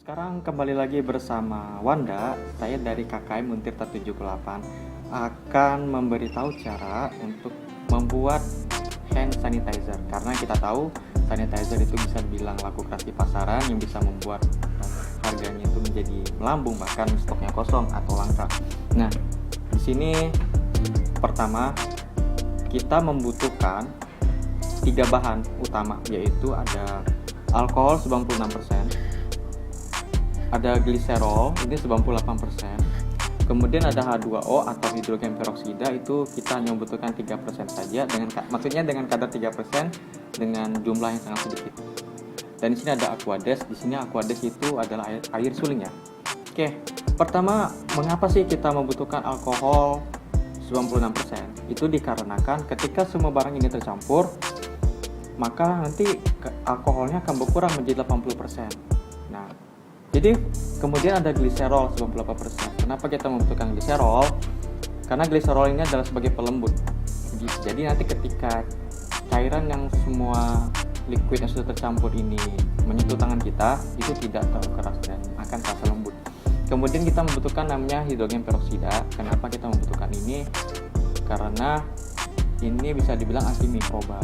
Sekarang kembali lagi bersama Wanda, saya dari KKM Untirta 78 akan memberitahu cara untuk membuat hand sanitizer. Karena kita tahu sanitizer itu bisa dibilang laku keras di pasaran yang bisa membuat harganya itu menjadi melambung, bahkan stoknya kosong atau langka. Nah, di sini pertama kita membutuhkan 3 bahan utama, yaitu ada alkohol 96%, ada gliserol ini 98%, kemudian ada H2O atau hidrogen peroksida, itu kita hanya membutuhkan 3% saja, maksudnya dengan kadar 3% dengan jumlah yang sangat sedikit. Dan di sini ada Aquades. Di sini Aquades itu adalah air suling ya. Oke, pertama mengapa sih kita membutuhkan alkohol 96%? Itu dikarenakan ketika semua barang ini tercampur, maka nanti alkoholnya akan berkurang menjadi 80%. Nah, jadi kemudian ada gliserol 98%. Kenapa kita membutuhkan gliserol? Karena gliserol ini adalah sebagai pelembut. Jadi nanti ketika cairan yang semua liquid yang sudah tercampur ini menyentuh tangan kita, itu tidak terlalu keras dan akan terasa lembut. Kemudian kita membutuhkan namanya hidrogen peroksida. Kenapa kita membutuhkan ini? Karena ini bisa dibilang antimikroba,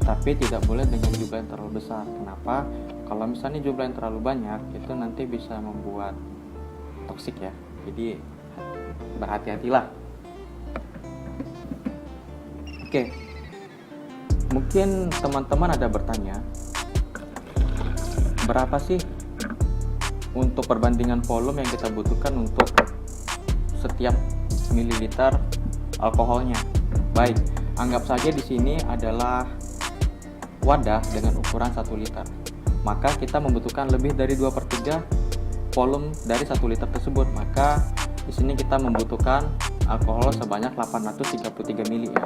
tapi tidak boleh dengan jumlah yang terlalu besar. Kenapa? Kalau misalnya jumlah yang terlalu banyak, itu nanti bisa membuat toksik ya. Jadi berhati-hatilah. Oke, mungkin teman-teman ada bertanya, berapa sih untuk perbandingan volume yang kita butuhkan untuk setiap mililiter alkoholnya? Baik, anggap saja di sini adalah wadah dengan ukuran 1 liter. Maka kita membutuhkan lebih dari 2/3 volume dari 1 liter tersebut. Maka di sini kita membutuhkan alkohol sebanyak 833 ml ya.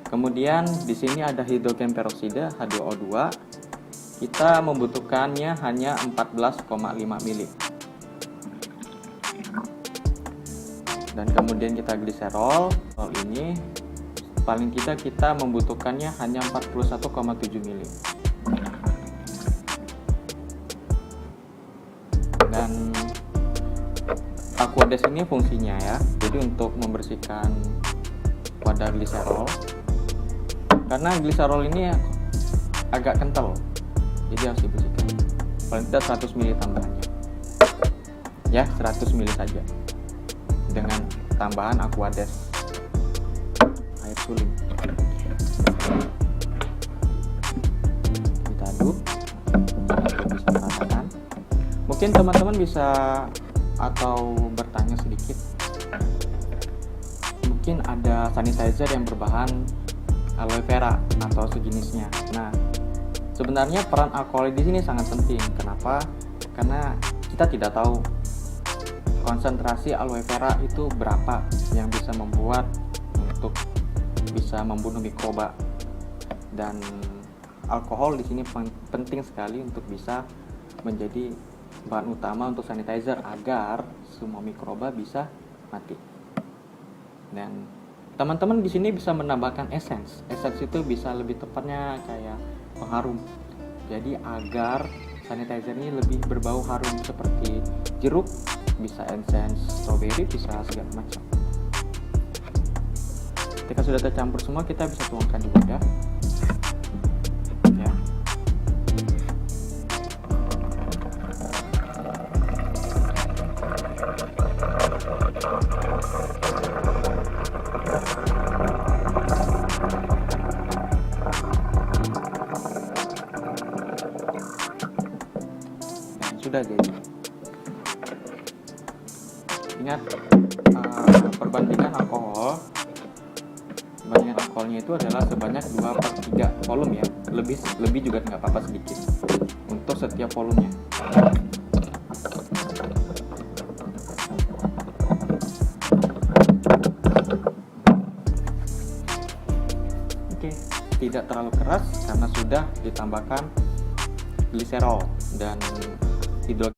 Kemudian di sini ada hidrogen peroksida H2O2. Kita membutuhkannya hanya 14,5 ml. Dan kemudian kita gliserol. Ini paling tidak kita membutuhkannya hanya 41,7 ml. Dan Aquades ini fungsinya ya, jadi untuk membersihkan wadah gliserol. Karena gliserol ini agak kental, jadi harus dibersihkan. Paling tidak 100 ml tambahannya. Ya, 100 ml saja. Dengan tambahan Aquades air suling. Kita aduk untuk bisa merasakan. Mungkin teman-teman bisa atau bertanya sedikit, mungkin ada sanitizer yang berbahan aloe vera atau sejenisnya. Nah, sebenarnya peran alkohol di sini sangat penting. Kenapa? Karena kita tidak tahu konsentrasi aloe vera itu berapa yang bisa membuat untuk bisa membunuh mikroba. Dan alkohol di sini penting sekali untuk bisa menjadi bahan utama untuk sanitizer agar semua mikroba bisa mati. Dan teman-teman di sini bisa menambahkan essence. Essence itu bisa lebih tepatnya kayak pengharum. Jadi agar sanitizer ini lebih berbau harum seperti jeruk, bisa essence strawberry, bisa segala macam. Ketika sudah tercampur semua, kita bisa tuangkan di wadah. Ya. Dan sudah jadi. Ingat, perbandingan alkoholnya itu adalah sebanyak 2/3 volume ya. Lebih juga nggak apa-apa, sedikit untuk setiap volumenya. Oke, tidak terlalu keras karena sudah ditambahkan gliserol dan hidrogen